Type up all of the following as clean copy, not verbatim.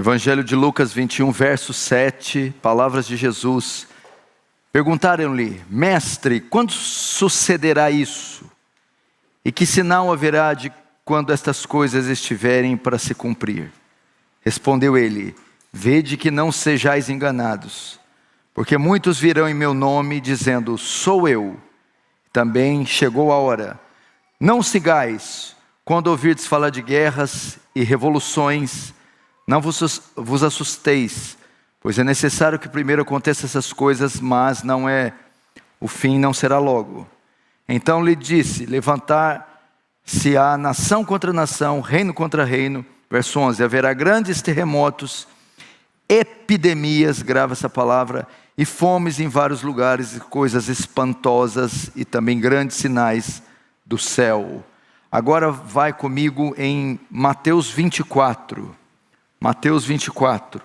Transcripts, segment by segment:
Evangelho de Lucas 21, verso 7, palavras de Jesus. Perguntaram-lhe: Mestre, quando sucederá isso? E que sinal haverá de quando estas coisas estiverem para se cumprir? Respondeu ele: Vede que não sejais enganados, porque muitos virão em meu nome, dizendo: Sou eu. Também chegou a hora. Não sigais, quando ouvirdes falar de guerras e revoluções, não vos assusteis, pois é necessário que primeiro aconteçam essas coisas, mas o fim não será logo. Então lhe disse: levantar-se-á nação contra nação, reino contra reino. Verso 11, haverá grandes terremotos, epidemias, grava essa palavra, e fomes em vários lugares, coisas espantosas e também grandes sinais do céu. Agora vai comigo em Mateus 24. Mateus 24.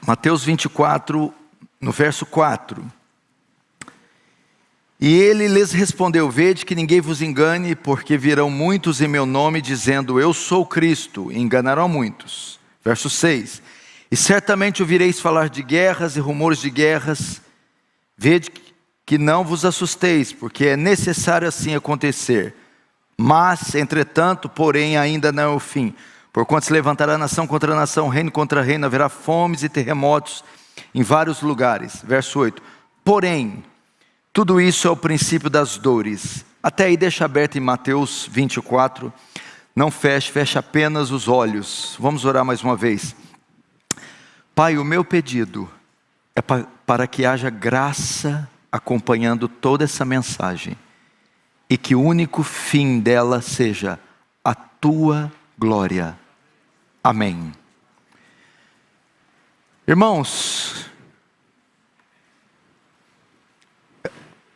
Mateus 24, no verso 4. E ele lhes respondeu: Vede que ninguém vos engane, porque virão muitos em meu nome, dizendo: Eu sou Cristo, e enganarão muitos. Verso 6. E certamente ouvireis falar de guerras e rumores de guerras. Vede que não vos assusteis, porque é necessário assim acontecer. Mas, entretanto, porém, ainda não é o fim. Porquanto se levantará nação contra nação, reino contra reino, haverá fomes e terremotos em vários lugares. Verso 8. Porém, tudo isso é o princípio das dores. Até aí deixa aberto em Mateus 24. Não feche apenas os olhos. Vamos orar mais uma vez. Pai, o meu pedido é para que haja graça acompanhando toda essa mensagem, e que o único fim dela seja a tua glória. Amém. Irmãos,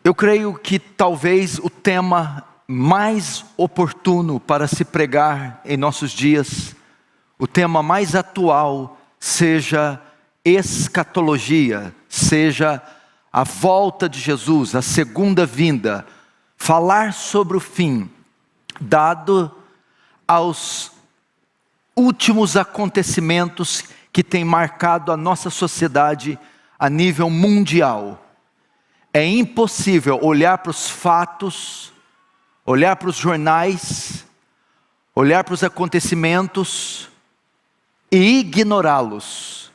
eu creio que talvez o tema mais oportuno para se pregar em nossos dias, o tema mais atual, seja escatologia, seja a volta de Jesus, a segunda vinda, falar sobre o fim, dado aos últimos acontecimentos que têm marcado a nossa sociedade a nível mundial. É impossível olhar para os fatos, olhar para os jornais, olhar para os acontecimentos e ignorá-los.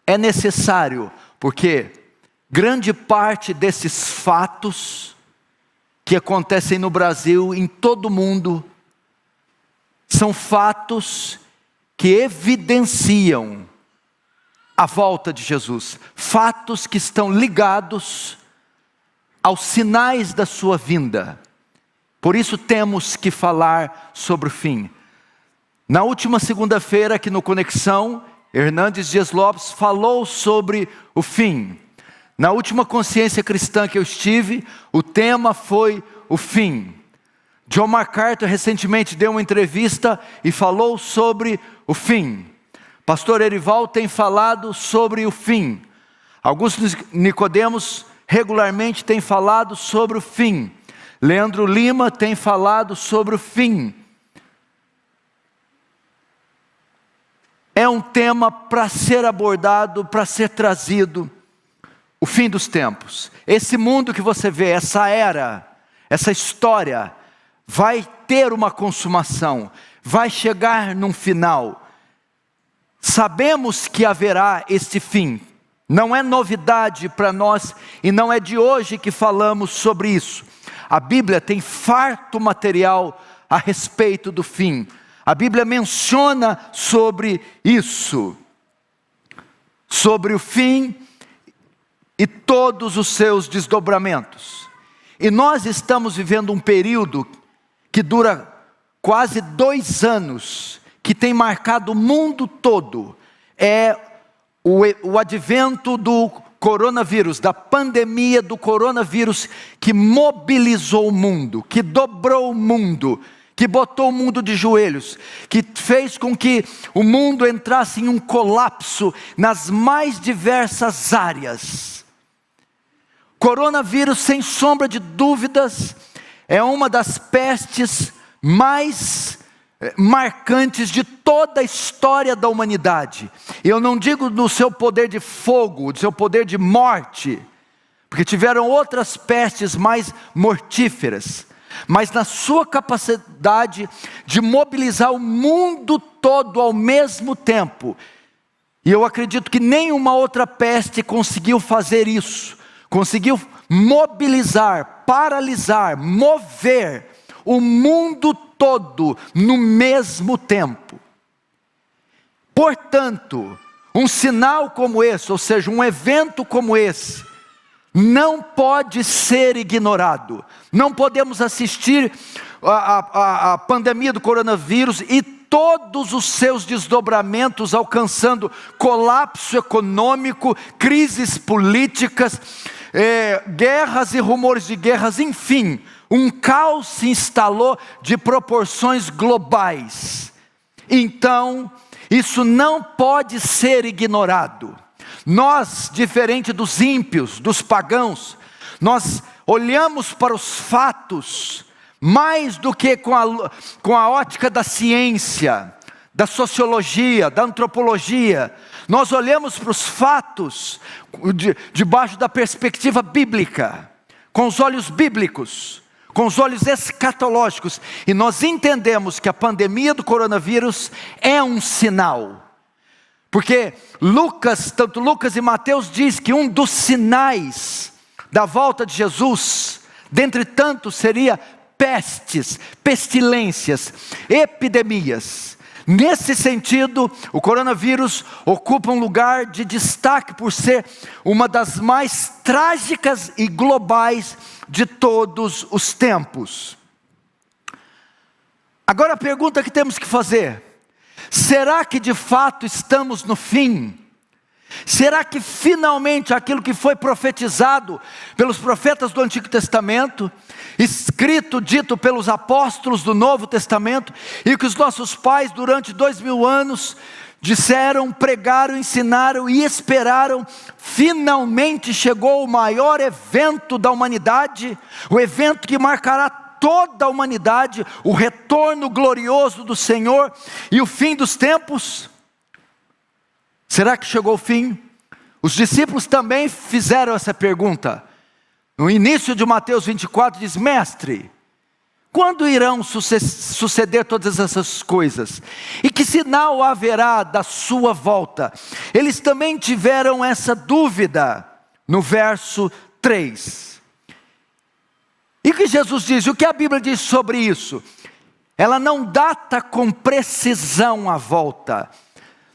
É necessário, porque grande parte desses fatos que acontecem no Brasil, em todo o mundo, são fatos que evidenciam a volta de Jesus. Fatos que estão ligados aos sinais da sua vinda. Por isso temos que falar sobre o fim. Na última segunda-feira, aqui no Conexão, Hernandes Dias Lopes falou sobre o fim. Na última Consciência Cristã que eu estive, o tema foi o fim. John MacArthur recentemente deu uma entrevista e falou sobre o fim. Pastor Erival tem falado sobre o fim. Augusto Nicodemos regularmente tem falado sobre o fim. Leandro Lima tem falado sobre o fim. É um tema para ser abordado, para ser trazido. O fim dos tempos. Esse mundo que você vê, essa era, essa história, vai ter uma consumação, vai chegar num final. Sabemos que haverá este fim. Não é novidade para nós e não é de hoje que falamos sobre isso. A Bíblia tem farto material a respeito do fim. A Bíblia menciona sobre isso, sobre o fim e todos os seus desdobramentos. E nós estamos vivendo um período que dura quase 2 anos, que tem marcado o mundo todo. É o advento do coronavírus, da pandemia do coronavírus, que mobilizou o mundo, que dobrou o mundo, que botou o mundo de joelhos, que fez com que o mundo entrasse em um colapso nas mais diversas áreas. Coronavírus, sem sombra de dúvidas, é uma das pestes mais marcantes de toda a história da humanidade. Eu não digo no seu poder de fogo, do seu poder de morte, porque tiveram outras pestes mais mortíferas, mas na sua capacidade de mobilizar o mundo todo ao mesmo tempo. E eu acredito que nenhuma outra peste conseguiu fazer isso, conseguiu mobilizar, paralisar, mover o mundo todo no mesmo tempo. Portanto, um sinal como esse, ou seja, um evento como esse, não pode ser ignorado. Não podemos assistir a pandemia do coronavírus e todos os seus desdobramentos alcançando colapso econômico, crises políticas, guerras e rumores de guerras, enfim, um caos se instalou de proporções globais. Então, isso não pode ser ignorado. Nós, diferente dos ímpios, dos pagãos, nós olhamos para os fatos mais do que com a ótica da ciência, da sociologia, da antropologia. Nós olhamos para os fatos debaixo da perspectiva bíblica, com os olhos bíblicos, com os olhos escatológicos, e nós entendemos que a pandemia do coronavírus é um sinal. Porque tanto Lucas e Mateus diz que um dos sinais da volta de Jesus, dentre tantos, seria pestes, pestilências, epidemias. Nesse sentido, o coronavírus ocupa um lugar de destaque por ser uma das mais trágicas e globais de todos os tempos. Agora a pergunta que temos que fazer: será que de fato estamos no fim? Será que finalmente aquilo que foi profetizado pelos profetas do Antigo Testamento, escrito, dito pelos apóstolos do Novo Testamento, e que os nossos pais durante 2000 anos disseram, pregaram, ensinaram e esperaram, finalmente chegou o maior evento da humanidade, o evento que marcará toda a humanidade, o retorno glorioso do Senhor e o fim dos tempos? Será que chegou o fim? Os discípulos também fizeram essa pergunta. No início de Mateus 24 diz: Mestre, quando irão suceder todas essas coisas? E que sinal haverá da sua volta? Eles também tiveram essa dúvida no verso 3. E o que Jesus diz? O que a Bíblia diz sobre isso? Ela não data com precisão a volta.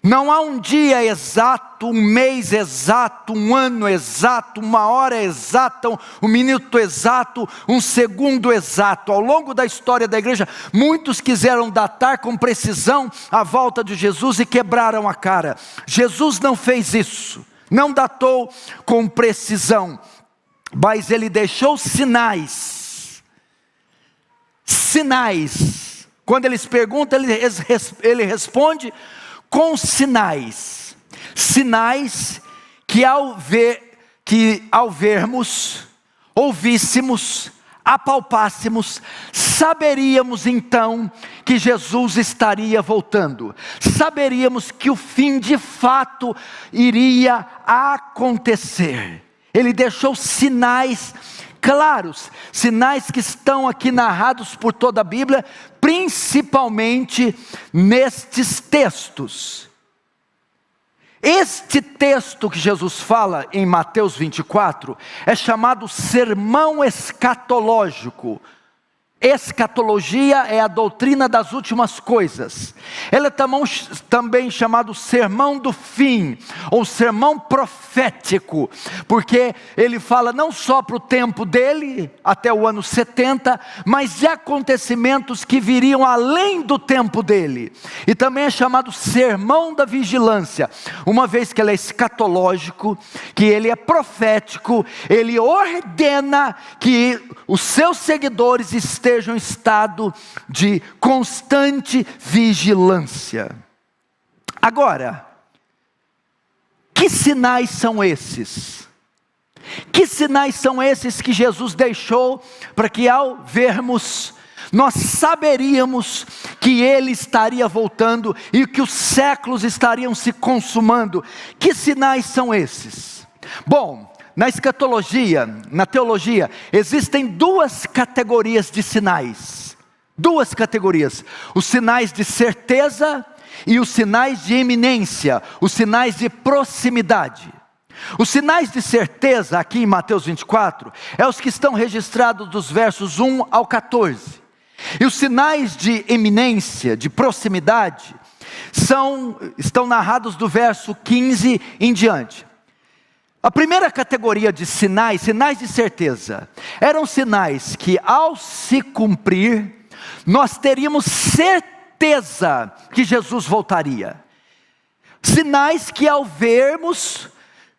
Não há um dia exato, um mês exato, um ano exato, uma hora exata, um minuto exato, um segundo exato. Ao longo da história da igreja, muitos quiseram datar com precisão a volta de Jesus e quebraram a cara. Jesus não fez isso, não datou com precisão, mas ele deixou sinais. Sinais. Quando eles perguntam, ele responde com sinais. Sinais que ao vermos, ouvíssemos, apalpássemos, saberíamos então que Jesus estaria voltando. Saberíamos que o fim de fato iria acontecer. Ele deixou sinais claros, sinais que estão aqui narrados por toda a Bíblia, principalmente nestes textos. Este texto que Jesus fala em Mateus 24 é chamado sermão escatológico. Escatologia é a doutrina das últimas coisas. Ela é também chamado sermão do fim, ou sermão profético, porque ele fala não só para o tempo dele, até o ano 70, mas de acontecimentos que viriam além do tempo dele. E também é chamado sermão da vigilância, uma vez que ele é escatológico, que ele é profético, ele ordena que os seus seguidores estejam esteja em estado de constante vigilância. Agora, que sinais são esses? Que sinais são esses que Jesus deixou para que ao vermos, nós saberíamos que Ele estaria voltando e que os séculos estariam se consumando? Que sinais são esses? Bom, na escatologia, na teologia, existem duas categorias de sinais. Duas categorias: os sinais de certeza e os sinais de iminência, os sinais de proximidade. Os sinais de certeza, aqui em Mateus 24, é os que estão registrados dos versos 1 ao 14. E os sinais de iminência, de proximidade, estão narrados do verso 15 em diante. A primeira categoria de sinais, sinais de certeza, eram sinais que ao se cumprir, nós teríamos certeza que Jesus voltaria. Sinais que ao vermos,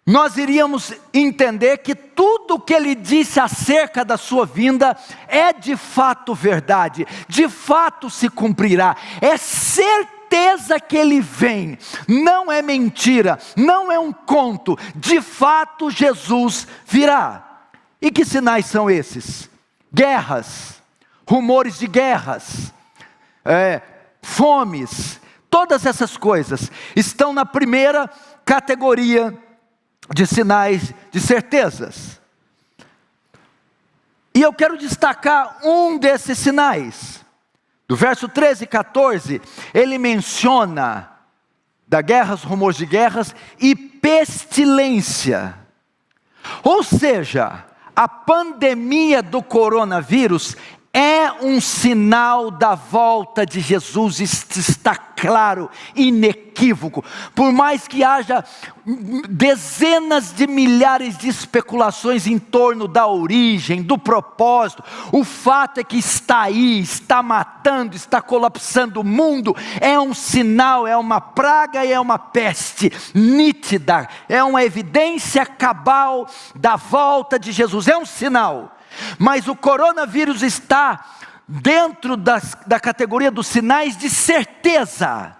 nós iríamos entender que tudo o que Ele disse acerca da sua vinda é de fato verdade, de fato se cumprirá, é certeza que Ele vem, não é mentira, não é um conto, de fato Jesus virá. E que sinais são esses? Guerras, rumores de guerras, fomes, todas essas coisas estão na primeira categoria de sinais de certezas. E eu quero destacar um desses sinais. Do verso 13 e 14, ele menciona da guerras, rumores de guerras e pestilência. Ou seja, a pandemia do coronavírus é um sinal da volta de Jesus, isso está claro, inequívoco. Por mais que haja dezenas de milhares de especulações em torno da origem, do propósito, o fato é que está aí, está matando, está colapsando o mundo, é um sinal, é uma praga e é uma peste nítida, é uma evidência cabal da volta de Jesus, é um sinal. Mas o coronavírus está dentro da categoria dos sinais de certeza.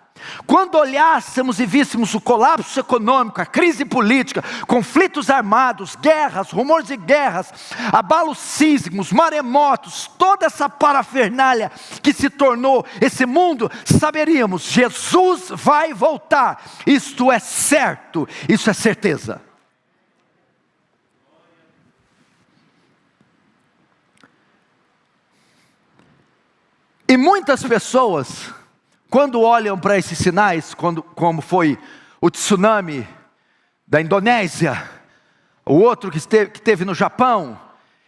Quando olhássemos e víssemos o colapso econômico, a crise política, conflitos armados, guerras, rumores de guerras, abalos sísmicos, maremotos, toda essa parafernália que se tornou esse mundo, saberíamos: Jesus vai voltar. Isto é certo, isso é certeza. E muitas pessoas, quando olham para esses sinais, como foi o tsunami da Indonésia, o outro que teve no Japão,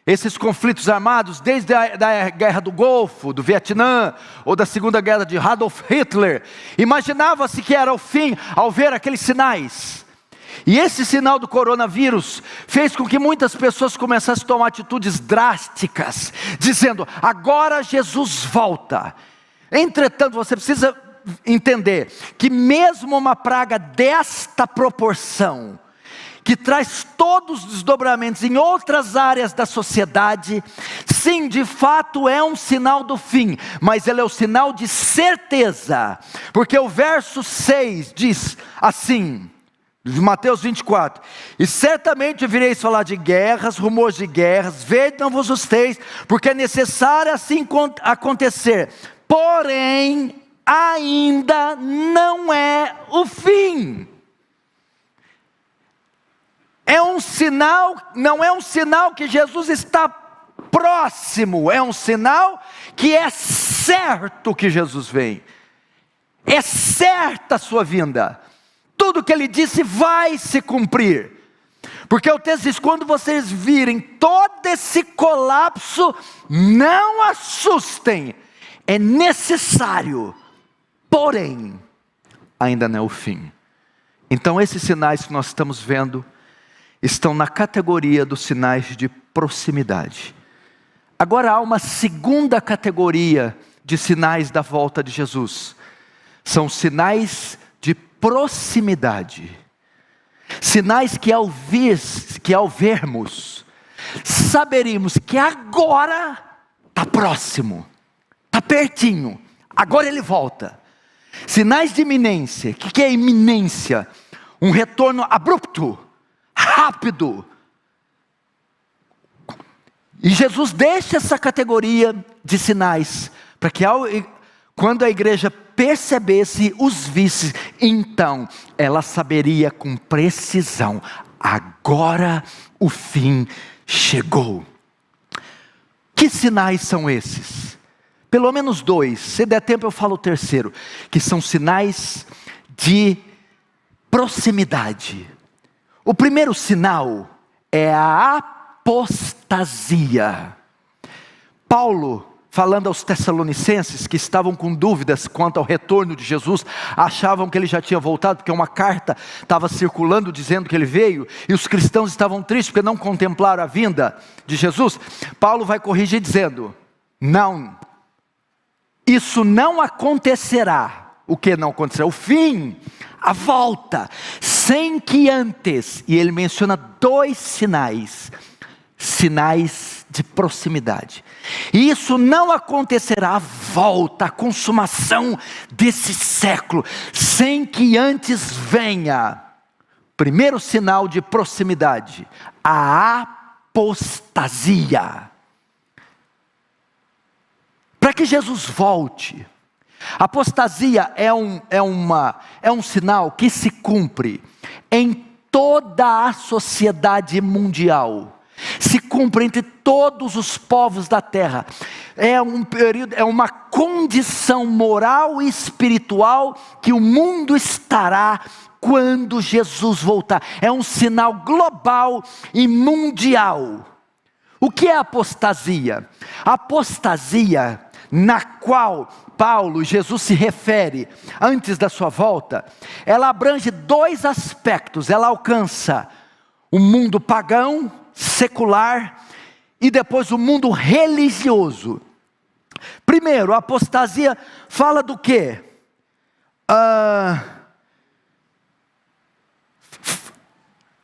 esses conflitos armados, desde a Guerra do Golfo, do Vietnã, ou da Segunda Guerra de Adolf Hitler, imaginava-se que era o fim ao ver aqueles sinais. E esse sinal do coronavírus fez com que muitas pessoas começassem a tomar atitudes drásticas, dizendo: agora Jesus volta. Entretanto, você precisa entender que mesmo uma praga desta proporção, que traz todos os desdobramentos em outras áreas da sociedade, sim, de fato é um sinal do fim, mas ele é o sinal de certeza, porque o verso 6 diz assim, de Mateus 24: e certamente vireis falar de guerras, rumores de guerras, vede não vos assusteis, porque é necessário assim acontecer, porém ainda não é o fim. É um sinal, não é um sinal que Jesus está próximo, é um sinal que é certo que Jesus vem, é certa a sua vinda. Tudo que ele disse vai se cumprir. Porque o texto diz: quando vocês virem todo esse colapso, não assustem. É necessário, porém, ainda não é o fim. Então esses sinais que nós estamos vendo estão na categoria dos sinais de proximidade. Agora há uma segunda categoria de sinais da volta de Jesus. São sinais de proximidade, sinais que ao vermos, saberíamos que agora está próximo, está pertinho, agora ele volta. Sinais de iminência. O que é iminência? Um retorno abrupto, rápido. E Jesus deixa essa categoria de sinais, para que quando a igreja percebesse, os visse, então ela saberia com precisão: agora o fim chegou. Que sinais são esses? Pelo menos 2, se der tempo eu falo o terceiro, que são sinais de proximidade. O primeiro sinal é a apostasia. Paulo, falando aos Tessalonicenses que estavam com dúvidas quanto ao retorno de Jesus, achavam que ele já tinha voltado, porque uma carta estava circulando dizendo que ele veio, e os cristãos estavam tristes porque não contemplaram a vinda de Jesus. Paulo vai corrigir dizendo: não, isso não acontecerá. O que não acontecerá? O fim, a volta, sem que antes, e ele menciona 2 sinais de proximidade. E isso não acontecerá, a volta, a consumação desse século, sem que antes venha. Primeiro sinal de proximidade, a apostasia. Para que Jesus volte, apostasia é um sinal que se cumpre em toda a sociedade mundial, se cumpre entre todos os povos da terra. É um período, é uma condição moral e espiritual que o mundo estará quando Jesus voltar. É um sinal global e mundial. O que é apostasia? Apostasia, na qual Paulo e Jesus se refere antes da sua volta, ela abrange 2 aspectos. Ela alcança o mundo pagão, secular, e depois o mundo religioso. Primeiro, a apostasia fala do quê?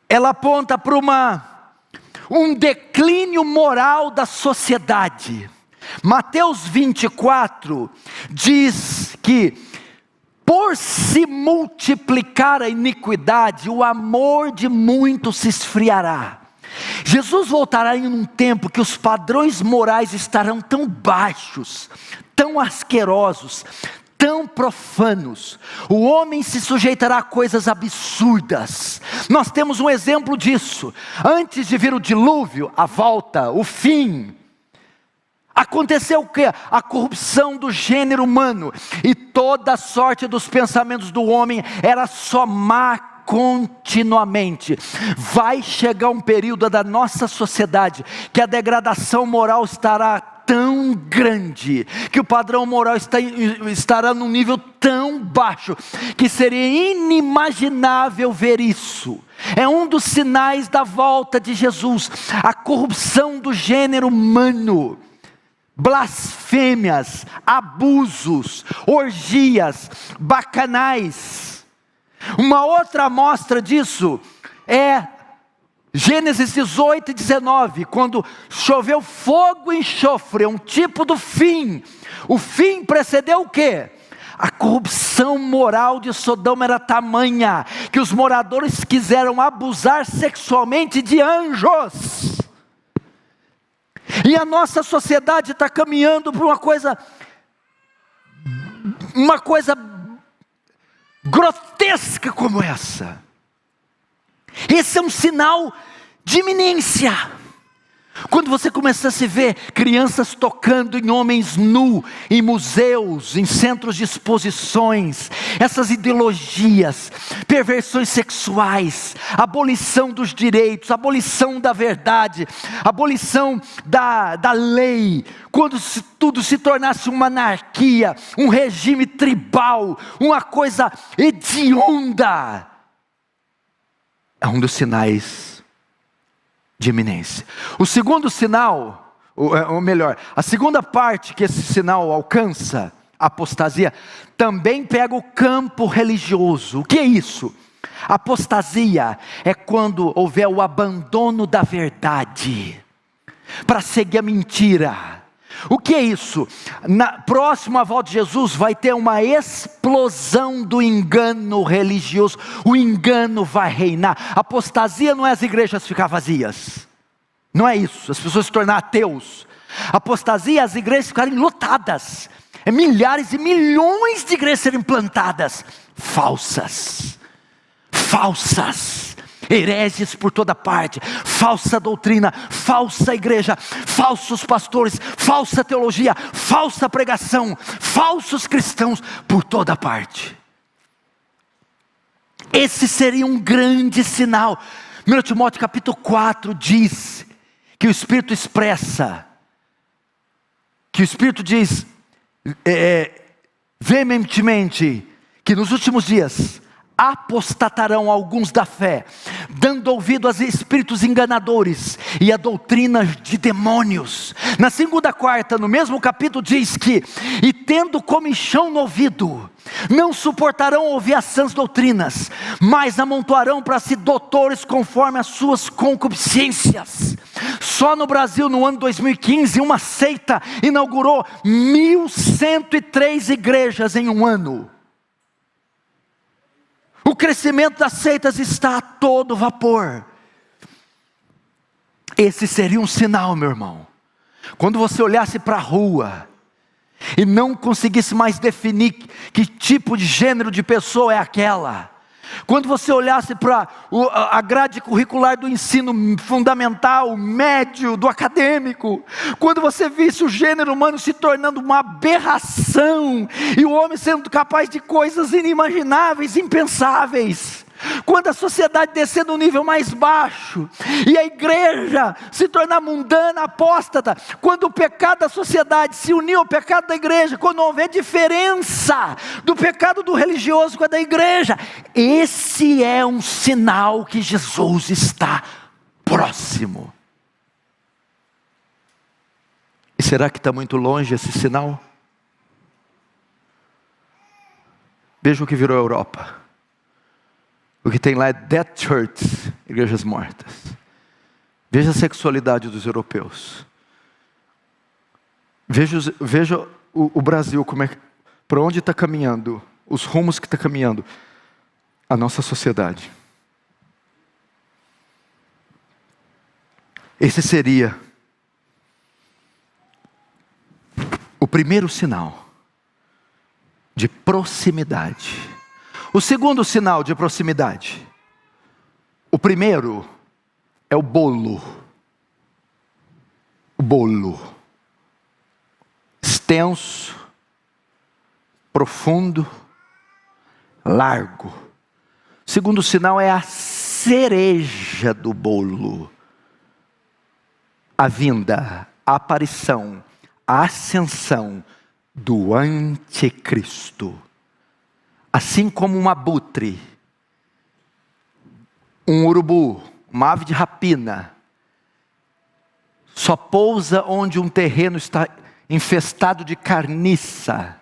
Ela aponta para um declínio moral da sociedade. Mateus 24 diz que, por se multiplicar a iniquidade, o amor de muitos se esfriará. Jesus voltará em um tempo que os padrões morais estarão tão baixos, tão asquerosos, tão profanos. O homem se sujeitará a coisas absurdas. Nós temos um exemplo disso. Antes de vir o dilúvio, a volta, o fim, aconteceu o quê? A corrupção do gênero humano, e toda a sorte dos pensamentos do homem era só má continuamente. Vai chegar um período da nossa sociedade que a degradação moral estará tão grande, que o padrão moral estará num nível tão baixo, que seria inimaginável ver isso. É um dos sinais da volta de Jesus, a corrupção do gênero humano. Blasfêmias, abusos, orgias, bacanais. Uma outra amostra disso é Gênesis 18 e 19, quando choveu fogo e enxofre, é um tipo do fim. O fim precedeu o quê? A corrupção moral de Sodoma era tamanha, que os moradores quiseram abusar sexualmente de anjos. E a nossa sociedade está caminhando para uma coisa grotesca como essa. Esse é um sinal de iminência. Quando você começa a se ver crianças tocando em homens nus, em museus, em centros de exposições, essas ideologias, perversões sexuais, abolição dos direitos, abolição da verdade, abolição da lei, quando tudo se tornasse uma anarquia, um regime tribal, uma coisa hedionda, é um dos sinais de iminência. O segundo sinal, ou melhor, a segunda parte que esse sinal alcança, a apostasia, também pega o campo religioso. O que é isso? Apostasia é quando houver o abandono da verdade para seguir a mentira, O que é isso? Próximo à volta de Jesus vai ter uma explosão do engano religioso. O engano vai reinar. Apostasia não é as igrejas ficar vazias. Não é isso, as pessoas se tornar ateus. Apostasia é as igrejas ficarem lotadas. É milhares e milhões de igrejas serem plantadas. Falsas. Hereges por toda parte, falsa doutrina, falsa igreja, falsos pastores, falsa teologia, falsa pregação, falsos cristãos por toda parte. Esse seria um grande sinal. 1 Timóteo capítulo 4 diz que o Espírito expressa, que o Espírito diz veementemente que nos últimos dias apostatarão alguns da fé, dando ouvido a espíritos enganadores e a doutrinas de demônios. Na segunda quarta, no mesmo capítulo diz que, e tendo comichão no ouvido, não suportarão ouvir as sãs doutrinas, mas amontoarão para si doutores conforme as suas concupiscências. Só no Brasil, no ano 2015, uma seita inaugurou 1.103 igrejas em um ano. O crescimento das seitas está a todo vapor. Esse seria um sinal, meu irmão. Quando você olhasse para a rua e não conseguisse mais definir que tipo de gênero de pessoa é aquela. Quando você olhasse para a grade curricular do ensino fundamental, médio, do acadêmico, quando você visse o gênero humano se tornando uma aberração, e o homem sendo capaz de coisas inimagináveis, impensáveis, quando a sociedade descer no nível mais baixo, e a igreja se tornar mundana, apóstata, quando o pecado da sociedade se unir ao pecado da igreja, quando não houver diferença do pecado do religioso com a da igreja, esse é um sinal que Jesus está próximo. E será que está muito longe esse sinal? Veja o que virou a Europa. O que tem lá é dead churches, igrejas mortas. Veja a sexualidade dos europeus. Veja o Brasil, para onde está caminhando, os rumos que está caminhando a nossa sociedade. Esse seria o primeiro sinal de proximidade. O segundo sinal de proximidade. O primeiro é o bolo. O bolo. Extenso, profundo, largo. O segundo sinal é a cereja do bolo. A vinda, a aparição, a ascensão do anticristo. Assim como um abutre, um urubu, uma ave de rapina, só pousa onde um terreno está infestado de carniça.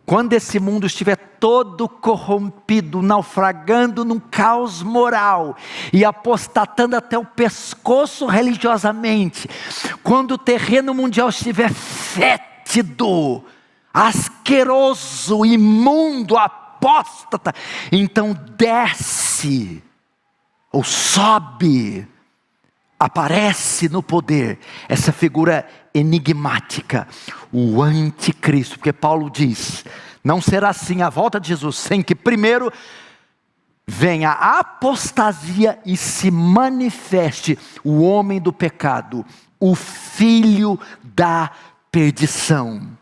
Quando esse mundo estiver todo corrompido, naufragando num caos moral e apostatando até o pescoço religiosamente, quando o terreno mundial estiver fétido, asqueroso, imundo, apóstata, então desce, ou sobe, aparece no poder, essa figura enigmática, o anticristo, porque Paulo diz, não será assim a volta de Jesus, sem que primeiro venha a apostasia e se manifeste o homem do pecado, o filho da perdição.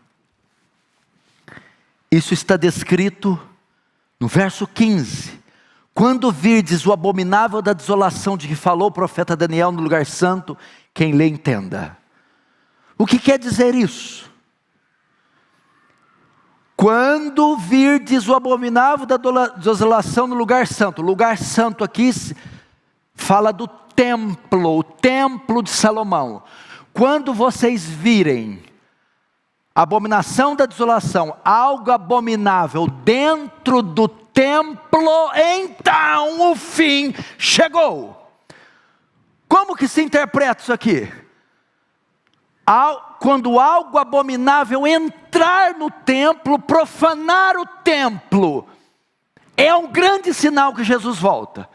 Isso está descrito no verso 15. Quando virdes o abominável da desolação de que falou o profeta Daniel no lugar santo, quem lê entenda. O que quer dizer isso? Quando virdes o abominável da desolação no lugar santo. O lugar santo aqui fala do templo, o templo de Salomão. Quando vocês virem abominação da desolação, algo abominável dentro do templo, então o fim chegou. Como que se interpreta isso aqui? quando algo abominável entrar no templo, profanar o templo, é um grande sinal que Jesus volta.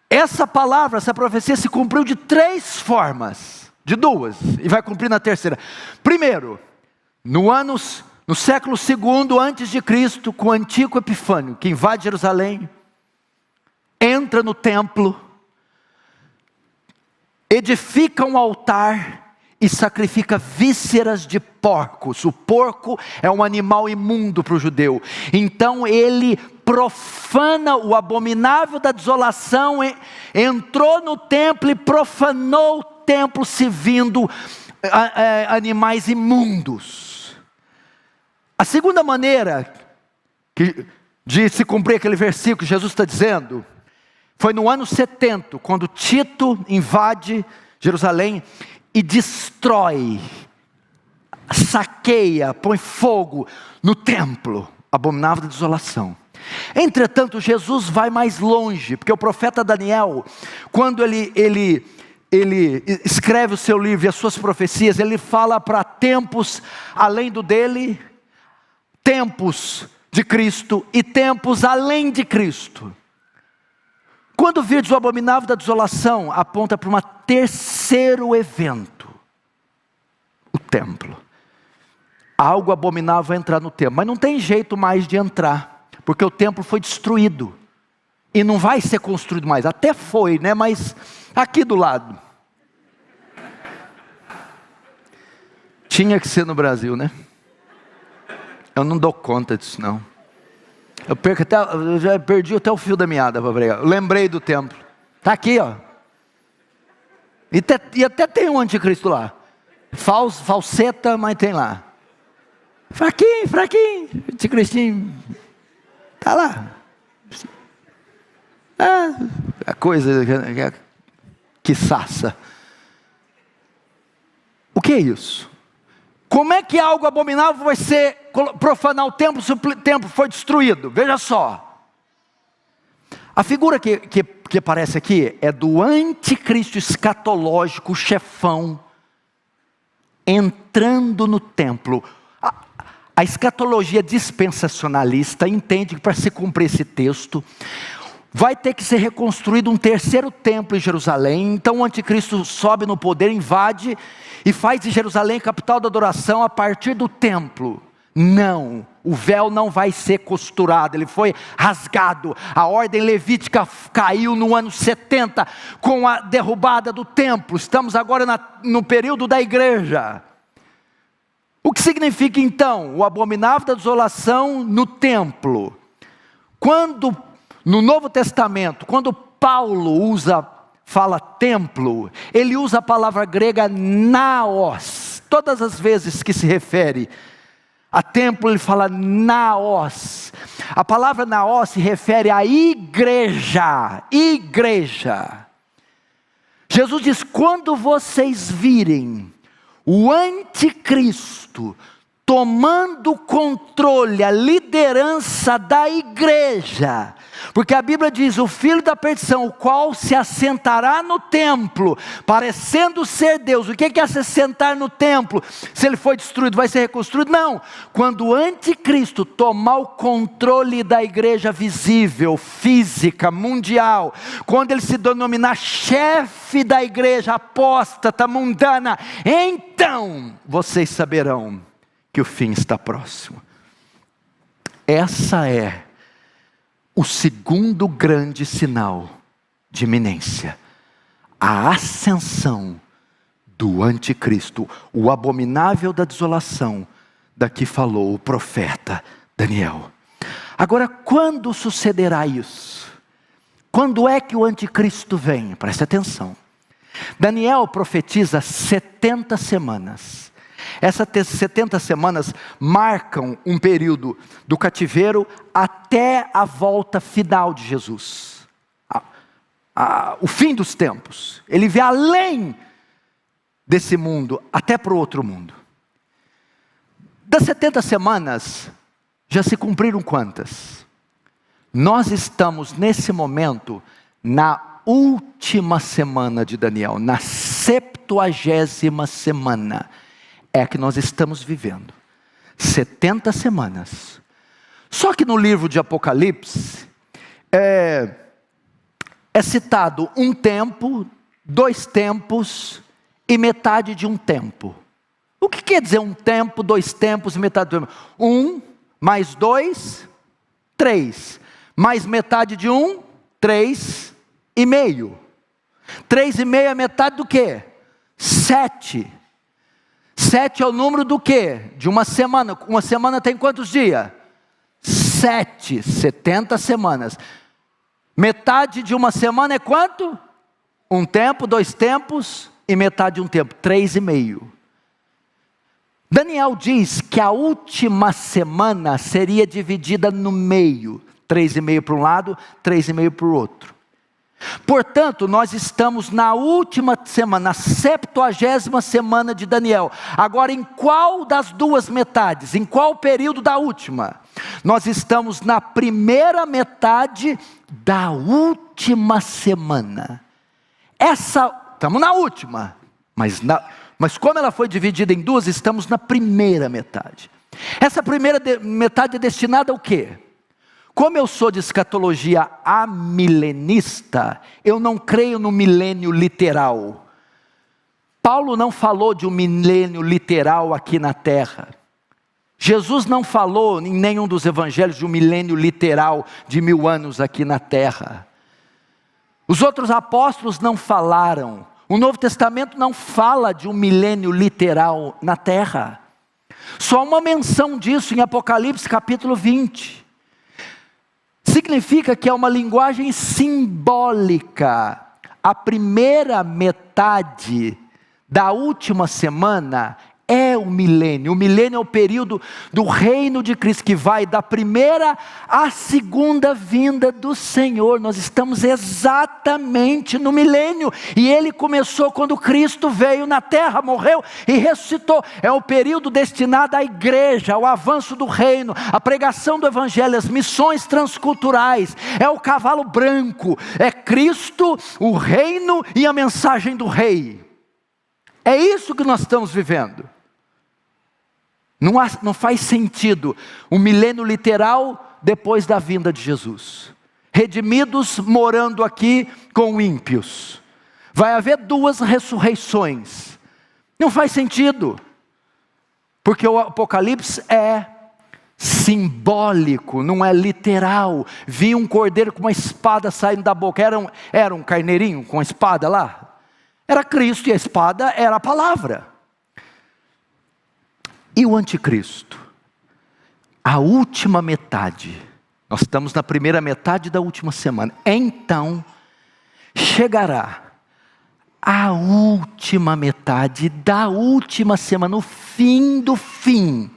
Essa palavra, essa profecia se cumpriu de 3 formas, de 2, e vai cumprir na terceira. Primeiro, no século II antes de Cristo, com Antíoco Epifânio, que invade Jerusalém, entra no templo, edifica um altar e sacrifica vísceras de porcos. O porco é um animal imundo para o judeu. Então ele profana o abominável da desolação, entrou no templo e profanou o templo, servindo animais imundos. A segunda maneira de se cumprir aquele versículo que Jesus está dizendo, foi no ano 70, quando Tito invade Jerusalém e destrói, saqueia, põe fogo no templo, abominável da desolação. Entretanto, Jesus vai mais longe, porque o profeta Daniel, quando ele escreve o seu livro e as suas profecias, ele fala para tempos além do dele, tempos de Cristo e tempos além de Cristo. Quando virdes o abominável da desolação, aponta para um terceiro evento, o templo. Algo abominável vai entrar no templo, mas não tem jeito mais de entrar, porque o templo foi destruído, e não vai ser construído mais. Até foi, né? Mas aqui do lado, tinha que ser no Brasil, né? Eu não dou conta disso não. Eu já perdi até o fio da meada para pregar. Eu lembrei do templo. Está aqui, ó. E até tem um anticristo lá. Falseta, mas tem lá. Fraquinho. Anticristinho. Está lá. A coisa que saça. O que é isso? Como é que algo abominável vai ser profanar o templo se o templo foi destruído? Veja só. A figura que aparece aqui é do anticristo escatológico, o chefão, entrando no templo. A escatologia dispensacionalista entende que para se cumprir esse texto, vai ter que ser reconstruído um terceiro templo em Jerusalém. Então o anticristo sobe no poder, invade e faz de Jerusalém capital da adoração a partir do templo. Não, o véu não vai ser costurado, ele foi rasgado. A ordem levítica caiu no ano 70 com a derrubada do templo. Estamos agora no período da igreja. O que significa então o abominável da desolação no templo? Quando no Novo Testamento, quando Paulo fala templo, ele usa a palavra grega naos. Todas as vezes que se refere a templo, ele fala naos. A palavra naos se refere à igreja. Jesus diz: quando vocês virem o anticristo tomando controle, a liderança da igreja, porque a Bíblia diz: o filho da perdição, o qual se assentará no templo, parecendo ser Deus. O que é se assentar no templo? Se ele foi destruído, vai ser reconstruído? Não, quando o anticristo tomar o controle da igreja visível, física, mundial, quando ele se denominar chefe da igreja apóstata, mundana, então vocês saberão que o fim está próximo. Essa é o segundo grande sinal de iminência, a ascensão do anticristo, o abominável da desolação, da que falou o profeta Daniel. Agora, quando sucederá isso? Quando é que o anticristo vem? Preste atenção. Daniel profetiza 70 semanas. Essas 70 semanas marcam um período do cativeiro até a volta final de Jesus. O fim dos tempos. Ele vê além desse mundo, até para o outro mundo. Das 70 semanas, já se cumpriram quantas? Nós estamos nesse momento na última semana de Daniel, na 70ª 70ª semana é a que nós estamos vivendo. 70 semanas. Só que no livro de Apocalipse, é citado um tempo, 2 tempos e metade de um tempo. O que quer dizer um tempo, 2 tempos e metade de um tempo? 1 mais 2, 3. Mais metade de 1, 3 e meio. 3 e meio é metade do quê? 7. 7 é o número do quê? De uma semana. Uma semana tem quantos dias? 7, 70 semanas. Metade de uma semana é quanto? 1 tempo, 2 tempos e metade de um tempo, 3 e meio. Daniel diz que a última semana seria dividida no meio, 3 e meio para um lado, 3 e meio para o outro. Portanto, nós estamos na última semana, na 70ª semana de Daniel. Agora, em qual das 2 metades? Em qual período da última? Nós estamos na primeira metade da última semana. Estamos na última, mas como ela foi dividida em 2, estamos na primeira metade. Essa primeira metade é destinada ao quê? Como eu sou de escatologia amilenista, eu não creio no milênio literal. Paulo não falou de um milênio literal aqui na terra. Jesus não falou em nenhum dos evangelhos de um milênio literal de 1000 anos aqui na terra. Os outros apóstolos não falaram. O Novo Testamento não fala de um milênio literal na terra. Só uma menção disso em Apocalipse capítulo 20. Significa que é uma linguagem simbólica. A primeira metade da última semana é o milênio. O milênio é o período do reino de Cristo, que vai da primeira à segunda vinda do Senhor. Nós estamos exatamente no milênio, e ele começou quando Cristo veio na terra, morreu e ressuscitou. É o período destinado à igreja, ao avanço do reino, à pregação do evangelho, às missões transculturais. É o cavalo branco, é Cristo, o reino e a mensagem do rei. É isso que nós estamos vivendo. Não faz sentido um milênio literal depois da vinda de Jesus. Redimidos morando aqui com ímpios. Vai haver 2 ressurreições. Não faz sentido. Porque o Apocalipse é simbólico, não é literal. Vi um cordeiro com uma espada saindo da boca. Era um carneirinho com uma espada lá? Era Cristo, e a espada era a palavra. E o anticristo? A última metade. Nós estamos na primeira metade da última semana. Então, chegará a última metade da última semana, o fim do fim.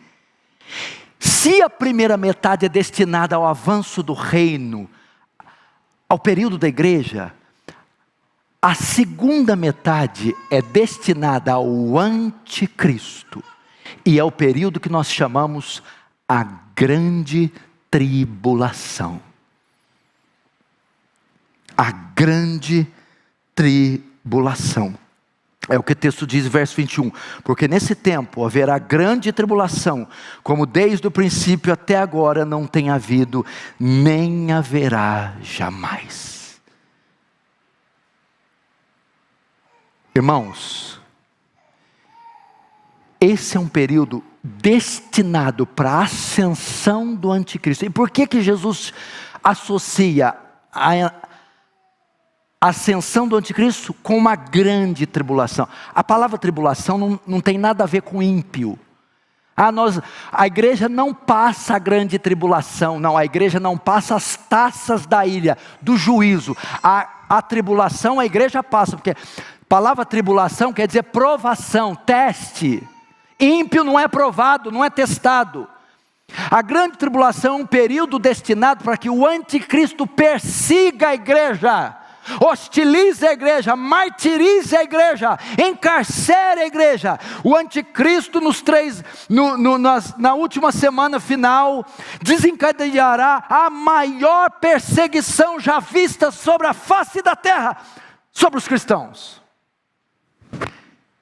Se a primeira metade é destinada ao avanço do reino, ao período da igreja, a segunda metade é destinada ao anticristo. E é o período que nós chamamos a grande tribulação. A grande tribulação. É o que o texto diz, verso 21. Porque nesse tempo haverá grande tribulação, como desde o princípio até agora não tem havido, nem haverá jamais. Irmãos, esse é um período destinado para a ascensão do anticristo. E por que Jesus associa a ascensão do anticristo com uma grande tribulação? A palavra tribulação não tem nada a ver com ímpio. A igreja não passa a grande tribulação, não. A igreja não passa as taças da ilha, do juízo. A tribulação a igreja passa, porque a palavra tribulação quer dizer provação, teste. Ímpio não é provado, não é testado. A grande tribulação é um período destinado para que o anticristo persiga a igreja, hostilize a igreja, martirize a igreja, encarcere a igreja. O anticristo na última semana final desencadeará a maior perseguição já vista sobre a face da terra, sobre os cristãos.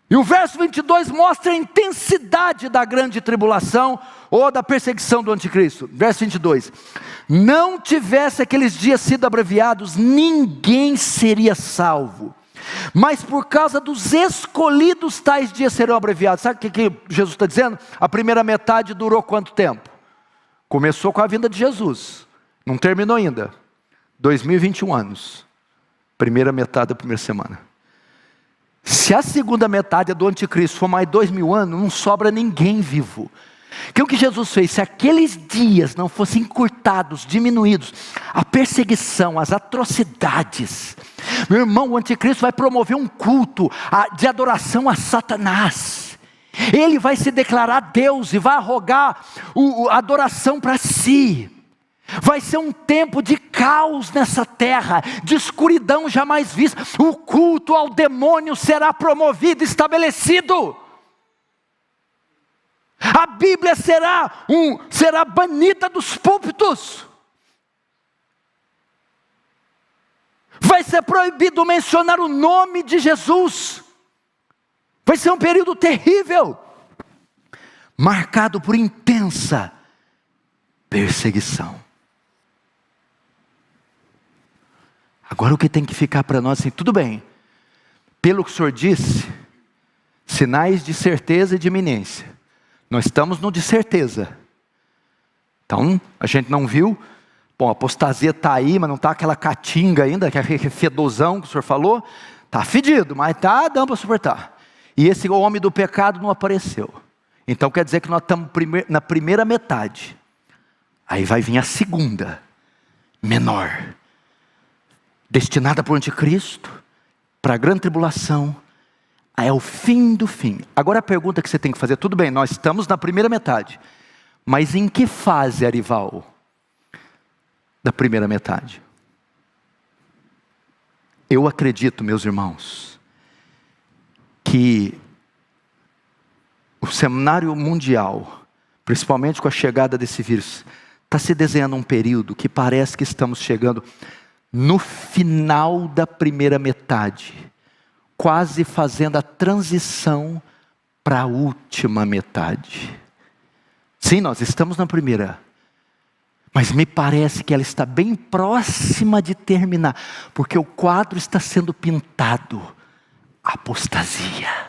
E o verso 22 mostra a intensidade da grande tribulação ou da perseguição do anticristo. Verso 22. Não tivesse aqueles dias sido abreviados, ninguém seria salvo. Mas por causa dos escolhidos, tais dias serão abreviados. Sabe o que Jesus está dizendo? A primeira metade durou quanto tempo? Começou com a vinda de Jesus. Não terminou ainda. 2021 anos. Primeira metade da primeira semana. Se a segunda metade do anticristo for mais 2000 anos, não sobra ninguém vivo. Que o que Jesus fez, se aqueles dias não fossem encurtados, diminuídos, a perseguição, as atrocidades, meu irmão, o anticristo vai promover um culto de adoração a Satanás. Ele vai se declarar Deus e vai arrogar a adoração para si. Vai ser um tempo de caos nessa terra, de escuridão jamais vista. O culto ao demônio será promovido, estabelecido. A Bíblia será banida dos púlpitos. Vai ser proibido mencionar o nome de Jesus. Vai ser um período terrível, marcado por intensa perseguição. Agora o que tem que ficar para nós assim, tudo bem, pelo que o Senhor disse, sinais de certeza e de iminência. Nós estamos no de certeza. Então, a gente não viu, bom, a apostasia está aí, mas não está aquela catinga ainda, aquele fedozão que o Senhor falou, está fedido, mas está dando para suportar. E esse homem do pecado não apareceu. Então quer dizer que nós estamos na primeira metade. Aí vai vir a segunda, menor, destinada para o anticristo, para a grande tribulação. É o fim do fim. Agora a pergunta que você tem que fazer, tudo bem, nós estamos na primeira metade, mas em que fase, Arival, da primeira metade? Eu acredito, meus irmãos, que o cenário mundial, principalmente com a chegada desse vírus, está se desenhando um período que parece que estamos chegando no final da primeira metade, quase fazendo a transição para a última metade. Sim, nós estamos na primeira, mas me parece que ela está bem próxima de terminar, porque o quadro está sendo pintado, apostasia.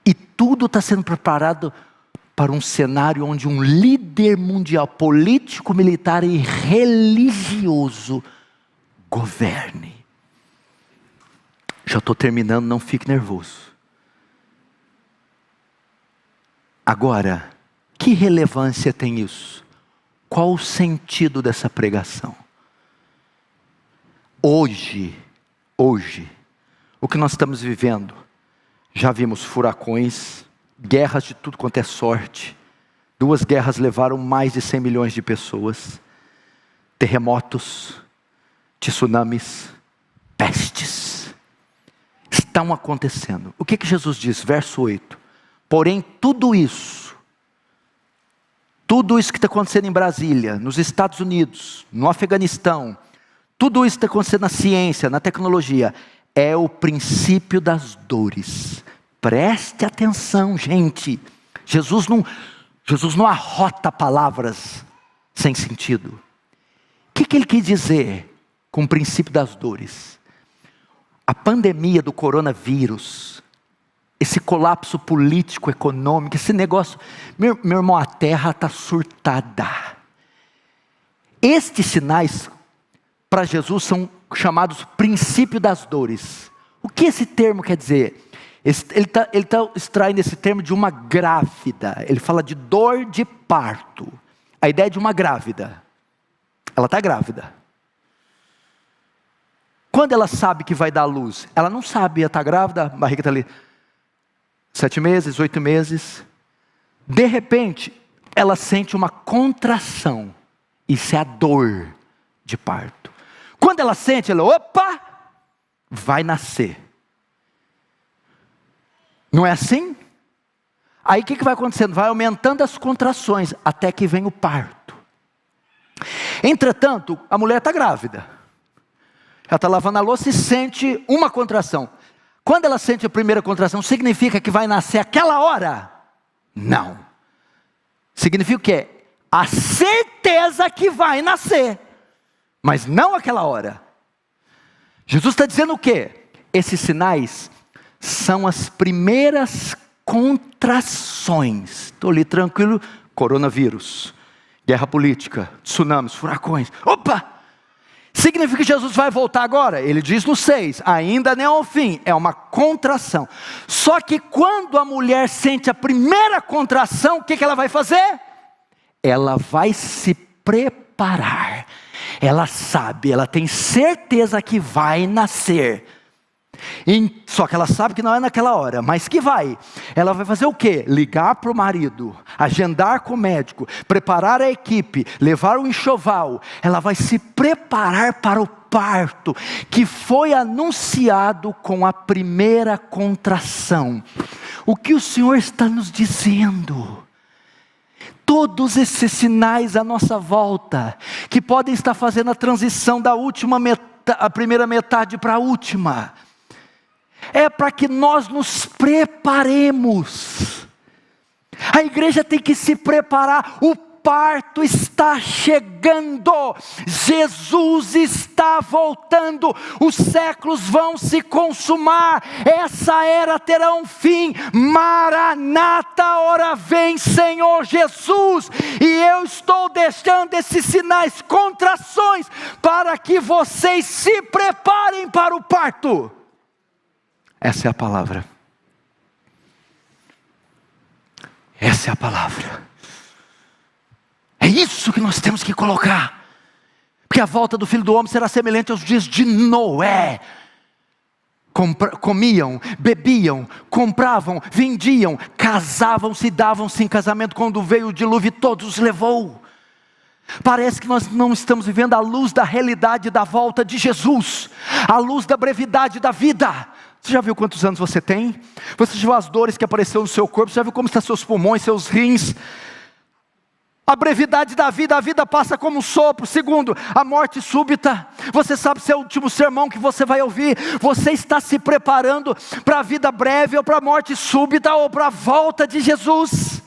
E tudo está sendo preparado para um cenário onde um líder mundial, político, militar e religioso governe. Já estou terminando, não fique nervoso. Agora, que relevância tem isso? Qual o sentido dessa pregação? Hoje, o que nós estamos vivendo, já vimos furacões, guerras de tudo quanto é sorte. 2 guerras levaram mais de 100 milhões de pessoas. Terremotos, tsunamis, pestes. Estão acontecendo. O que Jesus diz? Verso 8. Porém, tudo isso que está acontecendo em Brasília, nos Estados Unidos, no Afeganistão, tudo isso que está acontecendo na ciência, na tecnologia, é o princípio das dores. Preste atenção, gente. Jesus não arrota palavras sem sentido. O que ele quis dizer com o princípio das dores? A pandemia do coronavírus, esse colapso político, econômico, esse negócio, meu irmão, a terra está surtada. Estes sinais, para Jesus, são chamados princípio das dores. O que esse termo quer dizer? Ele está extraindo esse termo de uma grávida. Ele fala de dor de parto. A ideia de uma grávida. Ela está grávida. Quando ela sabe que vai dar à luz? Ela não sabe, ela está grávida, a barriga está ali 7 meses, 8 meses. De repente, ela sente uma contração. Isso é a dor de parto. Quando ela sente, ela, opa, vai nascer. Não é assim? Aí o que vai acontecendo? Vai aumentando as contrações, até que vem o parto. Entretanto, a mulher está grávida. Ela está lavando a louça e sente uma contração. Quando ela sente a primeira contração, significa que vai nascer aquela hora? Não. Significa o quê? A certeza que vai nascer, mas não aquela hora. Jesus está dizendo o quê? Esses sinais são as primeiras contrações. Estou ali tranquilo, coronavírus, guerra política, tsunamis, furacões. Opa! Significa que Jesus vai voltar agora? Ele diz no 6, ainda não é o fim, é uma contração. Só que quando a mulher sente a primeira contração, o que ela vai fazer? Ela vai se preparar. Ela sabe, ela tem certeza que vai nascer. Só que ela sabe que não é naquela hora, mas que vai. Ela vai fazer o quê? Ligar para o marido, agendar com o médico, preparar a equipe, levar o enxoval. Ela vai se preparar para o parto, que foi anunciado com a primeira contração. O que o Senhor está nos dizendo? Todos esses sinais à nossa volta, que podem estar fazendo a transição da a primeira metade para a última, é para que nós nos preparemos. A igreja tem que se preparar. O parto está chegando. Jesus está voltando. Os séculos vão se consumar. Essa era terá um fim. Maranata, ora vem Senhor Jesus. E eu estou deixando esses sinais, contrações, para que vocês se preparem para o parto. Essa é a palavra. Essa é a palavra. É isso que nós temos que colocar. Porque a volta do Filho do Homem será semelhante aos dias de Noé. Comiam, bebiam, compravam, vendiam, casavam-se, davam-se em casamento. Quando veio o dilúvio, todos os levou. Parece que nós não estamos vivendo a luz da realidade da volta de Jesus, a luz da brevidade da vida. Você já viu quantos anos você tem? Você já viu as dores que apareceram no seu corpo? Você já viu como estão seus pulmões, seus rins? A brevidade da vida, a vida passa como um sopro. Segundo, a morte súbita. Você sabe se é o último sermão que você vai ouvir. Você está se preparando para a vida breve, ou para a morte súbita, ou para a volta de Jesus.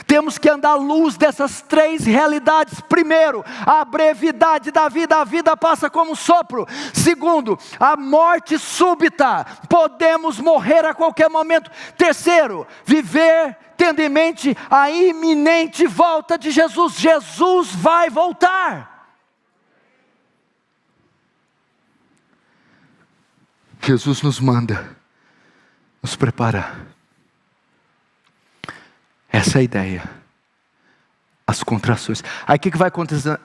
Temos que andar à luz dessas três realidades. Primeiro, a brevidade da vida, a vida passa como um sopro. Segundo, a morte súbita, podemos morrer a qualquer momento. Terceiro, viver tendo em mente a iminente volta de Jesus. Jesus vai voltar. Jesus nos manda nos preparar. Essa é a ideia. As contrações. Aí o que vai acontecer?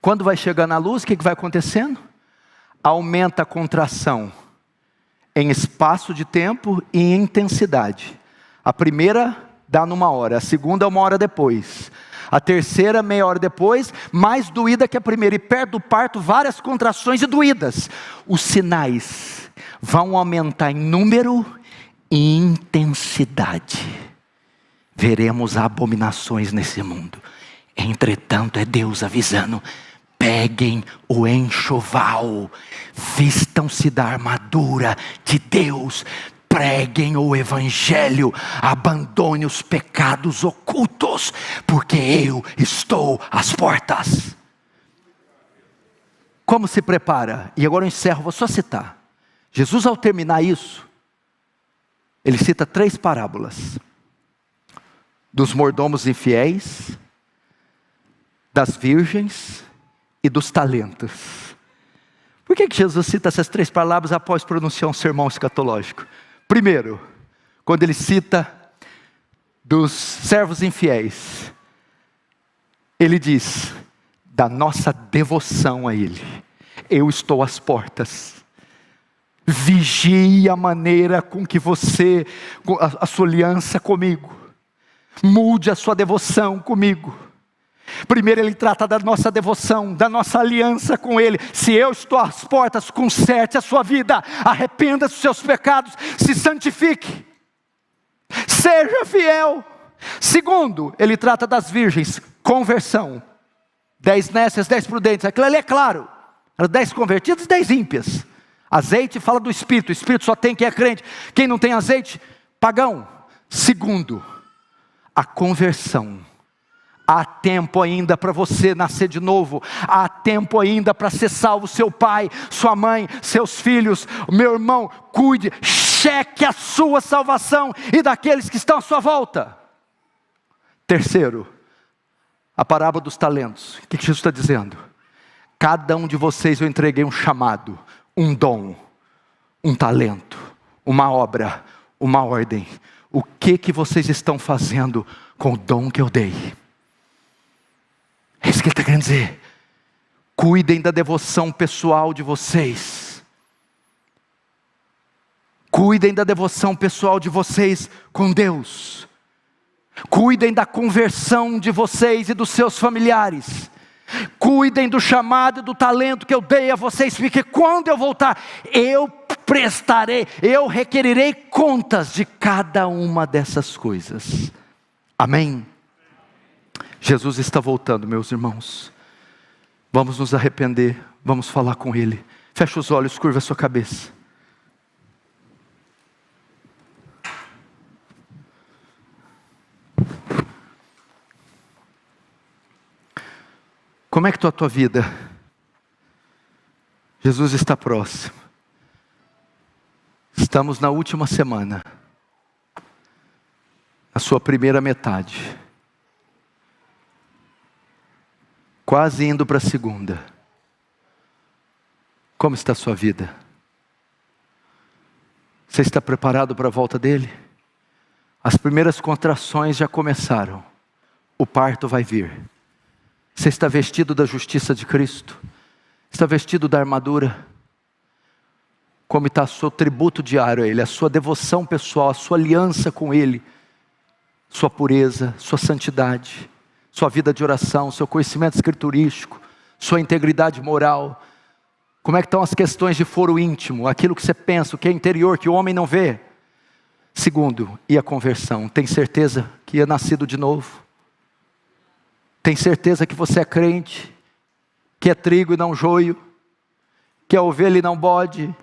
Quando vai chegar na luz, o que vai acontecendo? Aumenta a contração em espaço de tempo e em intensidade. A primeira dá numa hora, a segunda 1 hora depois, a terceira meia hora depois, mais doída que a primeira. E perto do parto, várias contrações e doídas. Os sinais vão aumentar em número e intensidade. Veremos abominações nesse mundo. Entretanto, é Deus avisando: peguem o enxoval, vistam-se da armadura de Deus, preguem o evangelho, abandone os pecados ocultos, porque eu estou às portas. Como se prepara? E agora eu encerro, vou só citar. Jesus, ao terminar isso, ele cita 3 parábolas: dos mordomos infiéis, das virgens e dos talentos. Por que Jesus cita essas 3 palavras após pronunciar um sermão escatológico? Primeiro, quando ele cita dos servos infiéis, ele diz da nossa devoção a Ele. Eu estou às portas. Vigie a maneira com que você, a sua aliança comigo. Mude a sua devoção comigo. Primeiro ele trata da nossa devoção, da nossa aliança com Ele. Se eu estou às portas, conserte a sua vida, arrependa dos seus pecados, se santifique, seja fiel. Segundo, ele trata das virgens, conversão. 10 nécias, 10 prudentes, aquilo ali é claro, eram 10 convertidas e 10 ímpias. Azeite fala do Espírito, o Espírito só tem quem é crente. Quem não tem azeite, pagão. Segundo, a conversão. Há tempo ainda para você nascer de novo. Há tempo ainda para ser salvo. Seu pai, sua mãe, seus filhos. Meu irmão, cuide, cheque a sua salvação e daqueles que estão à sua volta. Terceiro, a parábola dos talentos. O que Jesus está dizendo? Cada um de vocês eu entreguei um chamado, um dom, um talento, uma obra, uma ordem. O que vocês estão fazendo com o dom que eu dei? É isso que ele está querendo dizer. Cuidem da devoção pessoal de vocês. Cuidem da devoção pessoal de vocês com Deus. Cuidem da conversão de vocês e dos seus familiares. Cuidem do chamado e do talento que eu dei a vocês, porque quando eu voltar, eu prestarei, eu requererei contas de cada uma dessas coisas. Amém? Jesus está voltando, meus irmãos. Vamos nos arrepender, vamos falar com Ele. Feche os olhos, curva a sua cabeça. Como é que está a tua vida? Jesus está próximo. Estamos na última semana, na sua primeira metade. Quase indo para a segunda. Como está a sua vida? Você está preparado para a volta dele? As primeiras contrações já começaram. O parto vai vir. Você está vestido da justiça de Cristo? Está vestido da armadura? Como está o seu tributo diário a Ele, a sua devoção pessoal, a sua aliança com Ele, sua pureza, sua santidade, sua vida de oração, seu conhecimento escriturístico, sua integridade moral? Como é que estão as questões de foro íntimo, aquilo que você pensa, o que é interior, que o homem não vê? Segundo, e a conversão? Tem certeza que é nascido de novo? Tem certeza que você é crente? Que é trigo e não joio? Que é ovelha e não bode?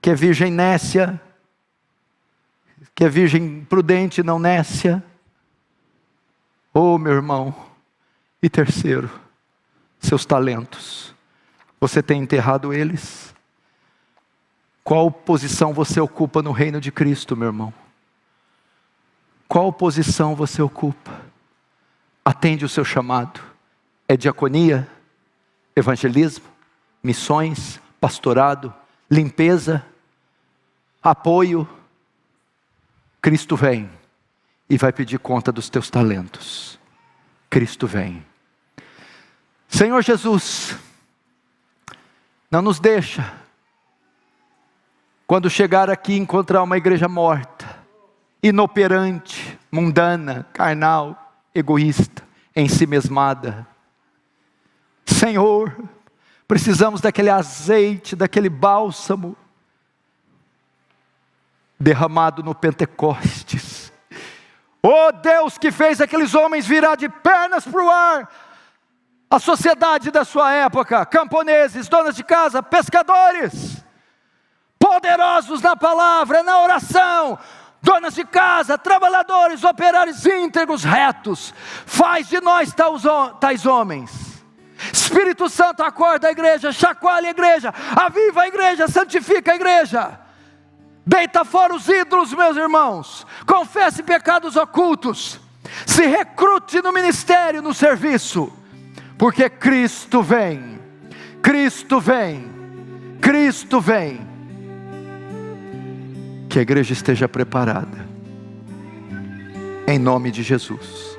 Que é virgem nécia? Que é virgem prudente e não nécia? Oh, meu irmão. E terceiro, seus talentos. Você tem enterrado eles? Qual posição você ocupa no reino de Cristo, meu irmão? Qual posição você ocupa? Atende o seu chamado. É diaconia, evangelismo, missões, pastorado, limpeza, apoio. Cristo vem e vai pedir conta dos teus talentos. Cristo vem. Senhor Jesus, não nos deixa, quando chegar aqui, encontrar uma igreja morta, inoperante, mundana, carnal, egoísta, ensimesmada. Senhor, precisamos daquele azeite, daquele bálsamo derramado no Pentecostes. Oh Deus, que fez aqueles homens virar de pernas para o ar, a sociedade da sua época, camponeses, donas de casa, pescadores, poderosos na palavra, na oração, donas de casa, trabalhadores, operários íntegros, retos. Faz de nós tais homens. Espírito Santo, acorda a igreja, chacoalha a igreja, aviva a igreja, santifica a igreja. Deita fora os ídolos, meus irmãos. Confesse pecados ocultos. Se recrute no ministério, no serviço. Porque Cristo vem. Cristo vem. Cristo vem. Que a igreja esteja preparada. Em nome de Jesus.